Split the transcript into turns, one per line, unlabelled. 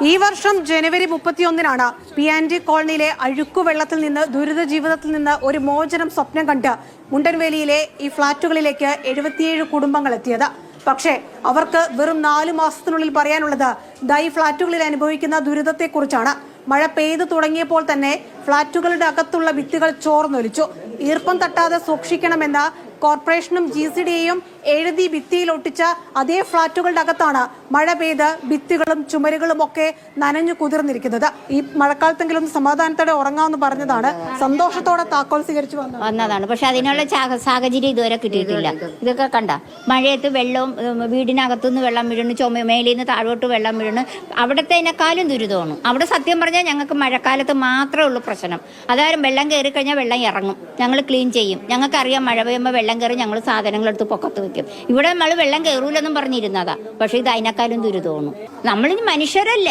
ഈ വർഷം ജനുവരി 31-നാണ് PND കോളനിയിലെ അഴുക്കുവെള്ളത്തിൽ നിന്ന് ദുരിത ജീവിതത്തിൽ നിന്ന് ഒരു മോചനം സ്വപ്നം കണ്ട് മുണ്ടൻവേലിയിലെ ഈ ഫ്ളാറ്റുകളിലേക്ക് 77 കുടുംബങ്ങൾ എത്തിയത്. പക്ഷേ അവർക്ക് വെറും 4 മാസത്തിനുള്ളിൽ പറയാനുള്ളത് ഈ ഫ്ളാറ്റുകളിൽ അനുഭവിക്കുന്ന ദുരിതത്തെക്കുറിച്ചാണ്. മഴ പെയ്തു തുടങ്ങിയപ്പോൾ തന്നെ ഫ്ളാറ്റുകളുടെ അകത്തുള്ള ഭിത്തികൾ ചോർന്നൊലിച്ചു. ഈർപ്പം തട്ടാതെ സൂക്ഷിക്കണമെന്ന് കോർപ്പറേഷനും GCDയും എഴുതി ഭിത്തിയിൽ ഒട്ടിച്ച അതേ ഫ്ളാറ്റുകളുടെ അകത്താണ് മഴ പെയ്ത് ഭിത്തികളും ചുമരുകളും ഒക്കെ നനഞ്ഞു കുതിർന്നിരിക്കുന്നത്. ഈ മഴക്കാലത്തെങ്കിലും സമാധാനത്തോടെ ഉറങ്ങാമെന്ന് പറഞ്ഞതാണ്. സന്തോഷത്തോടെ താക്കോൽ സ്വീകരിച്ചു
വന്നതാണ്. പക്ഷെ അതിനുള്ള സാഹചര്യം ഇതുവരെ കിട്ടിയിട്ടില്ല. ഇതൊക്കെ കണ്ട മഴയത്ത് വെള്ളവും വീടിനകത്തുനിന്ന് വെള്ളം വീഴുന്നു, മേലിൽ നിന്ന് താഴോട്ട് വെള്ളം വീഴുന്നു. അവിടത്തേനേക്കാളും ദുരിതമാണ്. അവിടെ സത്യം പറഞ്ഞാൽ ഞങ്ങൾക്ക് മഴക്കാലത്ത് മാത്രമേ ഉള്ളൂ പ്രശ്നം. അതായത് വെള്ളം കയറി കഴിഞ്ഞാൽ വെള്ളം ഇറങ്ങും, ഞങ്ങൾ ക്ലീൻ ചെയ്യും. ഞങ്ങൾക്കറിയാം മഴ പെയ്യുമ്പോൾ വെള്ളം കയറി ഞങ്ങൾ സാധനങ്ങളെടുത്ത് പൊക്കത്ത് വെക്കും. ഇവിടെ നമ്മൾ വെള്ളം കയറൂലെന്നും പറഞ്ഞിരുന്നതാ. പക്ഷെ ഇത് അതിനേക്കാളും ദുരിതമാണ്. നമ്മളിനി മനുഷ്യരല്ലേ.